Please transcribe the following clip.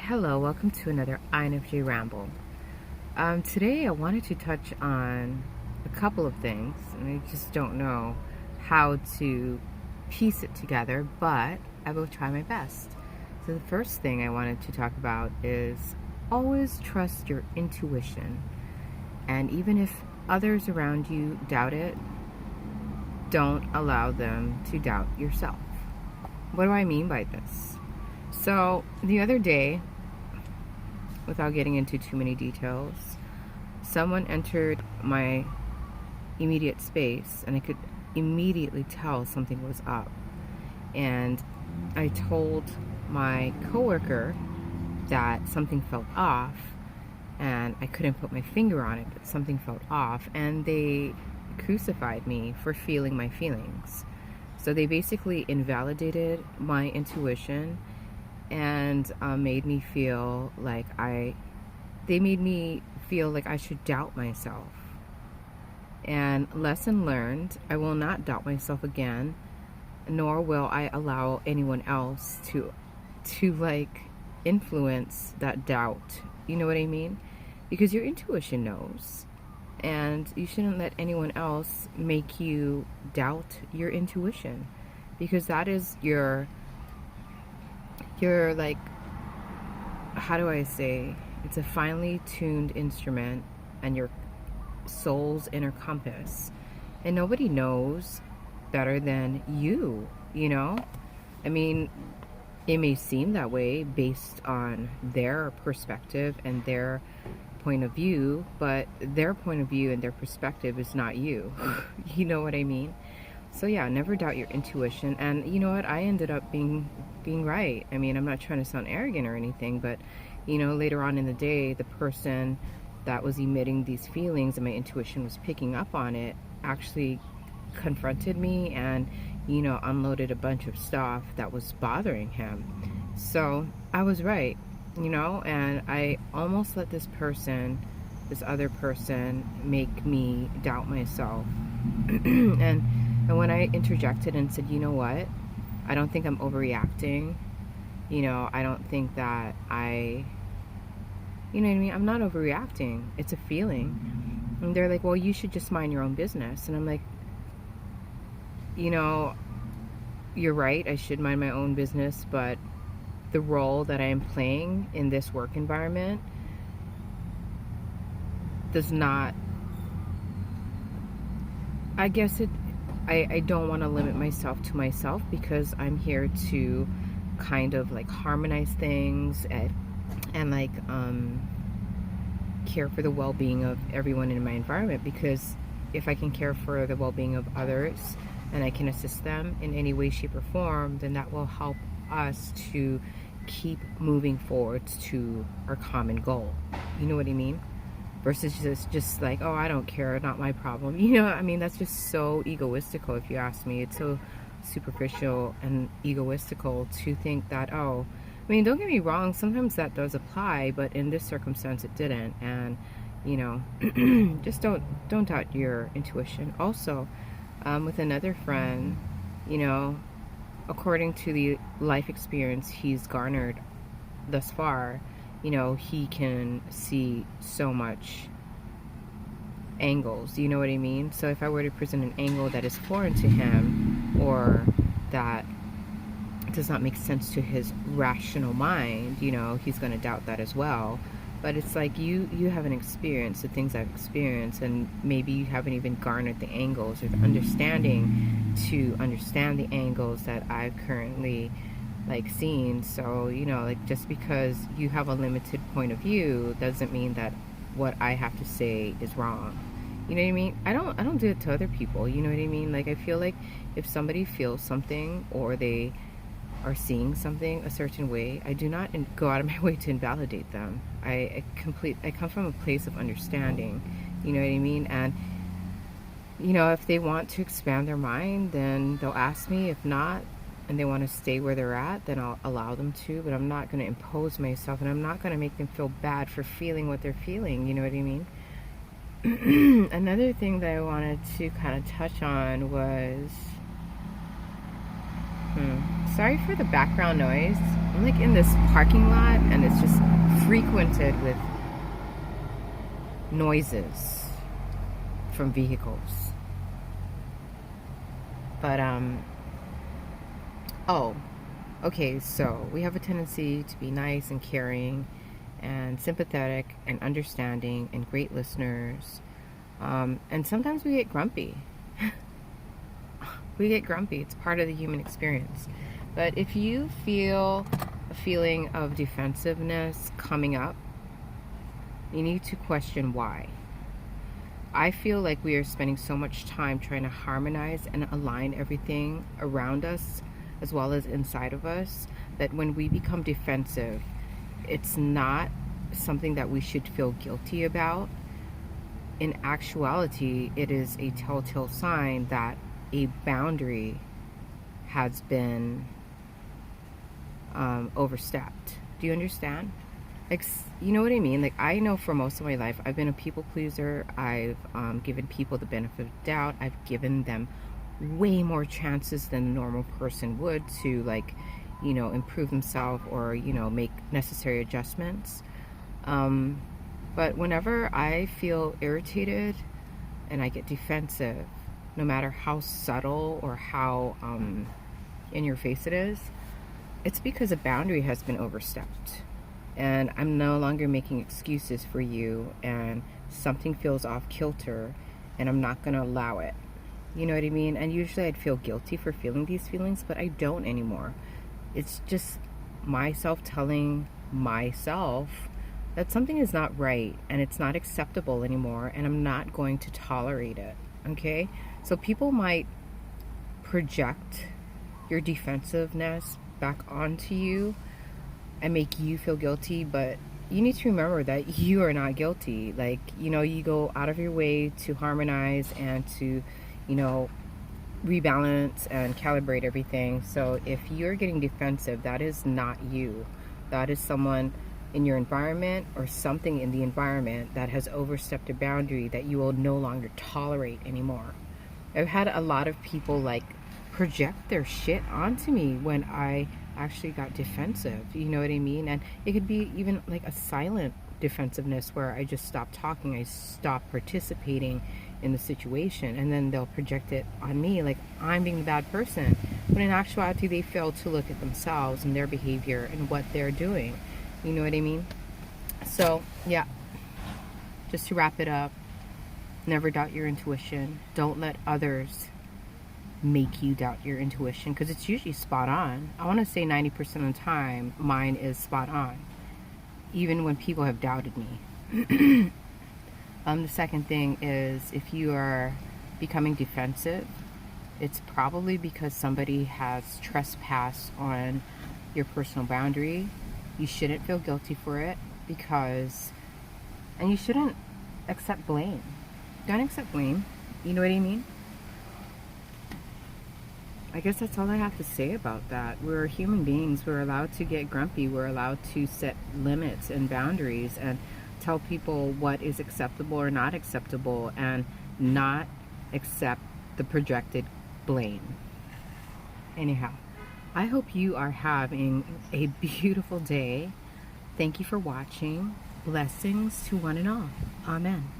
Hello, welcome to another INFJ Ramble. Today I wanted to touch on a couple of things, and I just don't know how to piece it together, but I will try my best. So the first thing I wanted to talk about is always trust your intuition. And even if others around you doubt it, don't allow them to doubt yourself. What do I mean by this? So the other day, without getting into too many details, someone entered my immediate space and I could immediately tell something was up. And I told my coworker that something felt off, and I couldn't put my finger on it, but something felt off, and they crucified me for feeling my feelings. So they basically invalidated my intuition and made me feel like I should doubt myself. And lesson learned, I will not doubt myself again, nor will I allow anyone else to influence that doubt. You know what I mean? Because your intuition knows, and you shouldn't let anyone else make you doubt your intuition, because that is your like, how do I say, it's a finely tuned instrument and your soul's inner compass, and nobody knows better than you know. I mean, it may seem that way based on their perspective and their point of view, but their point of view and their perspective is not you. You know what I mean? So yeah, never doubt your intuition. And you know what? I ended up being right. I mean, I'm not trying to sound arrogant or anything, but you know, later on in the day, the person that was emitting these feelings and my intuition was picking up on it actually confronted me and, you know, unloaded a bunch of stuff that was bothering him. So I was right, you know, and I almost let this other person make me doubt myself. And when I interjected and said, you know what, I don't think I'm overreacting, you know, I don't think that you know what I mean, I'm not overreacting, it's a feeling. And they're like, well, you should just mind your own business. And I'm like, you know, you're right, I should mind my own business, but the role that I am playing in this work environment does not, I guess I don't want to limit myself to myself, because I'm here to kind of like harmonize things and like care for the well-being of everyone in my environment. Because if I can care for the well-being of others and I can assist them in any way, shape, or form, then that will help us to keep moving forward to our common goal. You know what I mean? Versus just like, oh, I don't care, not my problem. You know, I mean, that's just so egoistical, if you ask me. It's so superficial and egoistical to think that, oh, I mean, don't get me wrong, sometimes that does apply, but in this circumstance it didn't. And, you know, just don't doubt your intuition. Also, with another friend, you know, according to the life experience he's garnered thus far, you know, he can see so much angles, you know what I mean? So if I were to present an angle that is foreign to him, or that does not make sense to his rational mind, you know, he's going to doubt that as well. But it's like, you haven't experienced the things I've experienced, and maybe you haven't even garnered the angles or the understanding to understand the angles that I've currently like seen. So, you know, like, just because you have a limited point of view doesn't mean that what I have to say is wrong. You know what I mean? I don't do it to other people. You know what I mean? Like, I feel like if somebody feels something or they are seeing something a certain way, I do not go out of my way to invalidate them. I come from a place of understanding. You know what I mean? And, you know, if they want to expand their mind, then they'll ask me. If not, and they want to stay where they're at, then I'll allow them to. But I'm not going to impose myself, and I'm not going to make them feel bad for feeling what they're feeling. You know what I mean? Another thing that I wanted to kind of touch on was sorry for the background noise. I'm like in this parking lot and it's just frequented with noises from vehicles. But oh, okay, so we have a tendency to be nice and caring and sympathetic and understanding and great listeners. And sometimes we get grumpy. We get grumpy. It's part of the human experience. But if you feel a feeling of defensiveness coming up, you need to question why. I feel like we are spending so much time trying to harmonize and align everything around us as well as inside of us, that when we become defensive, it's not something that we should feel guilty about. In actuality, it is a telltale sign that a boundary has been overstepped. Do you understand? Like, you know what I mean? Like, I know for most of my life, I've been a people pleaser. I've given people the benefit of the doubt. I've given them way more chances than a normal person would to, like, you know, improve themselves or, you know, make necessary adjustments. But whenever I feel irritated and I get defensive, no matter how subtle or how in your face it is, it's because a boundary has been overstepped. And I'm no longer making excuses for you, and something feels off kilter, and I'm not going to allow it. You know what I mean? And usually I'd feel guilty for feeling these feelings, but I don't anymore. It's just myself telling myself that something is not right and it's not acceptable anymore, and I'm not going to tolerate it. Okay? So people might project your defensiveness back onto you and make you feel guilty, but you need to remember that you are not guilty. Like, you know, you go out of your way to harmonize and to, you know, rebalance and calibrate everything. So if you're getting defensive, that is not you. That is someone in your environment or something in the environment that has overstepped a boundary that you will no longer tolerate anymore. I've had a lot of people like project their shit onto me when I actually got defensive. You know what I mean? And it could be even like a silent defensiveness where I just stop talking, I stop participating in the situation, and then they'll project it on me like I'm being the bad person, when in actuality they fail to look at themselves and their behavior and what they're doing. You know what I mean? So yeah, just to wrap it up, never doubt your intuition. Don't let others make you doubt your intuition, because it's usually spot on. I want to say 90% of the time mine is spot on, even when people have doubted me. The second thing is, if you are becoming defensive, it's probably because somebody has trespassed on your personal boundary. You shouldn't feel guilty for it, and you shouldn't accept blame. Don't accept blame. You know what I mean? I guess that's all I have to say about that. We're human beings. We're allowed to get grumpy. We're allowed to set limits and boundaries and tell people what is acceptable or not acceptable, and not accept the projected blame. Anyhow, I hope you are having a beautiful day. Thank you for watching. Blessings to one and all. Amen.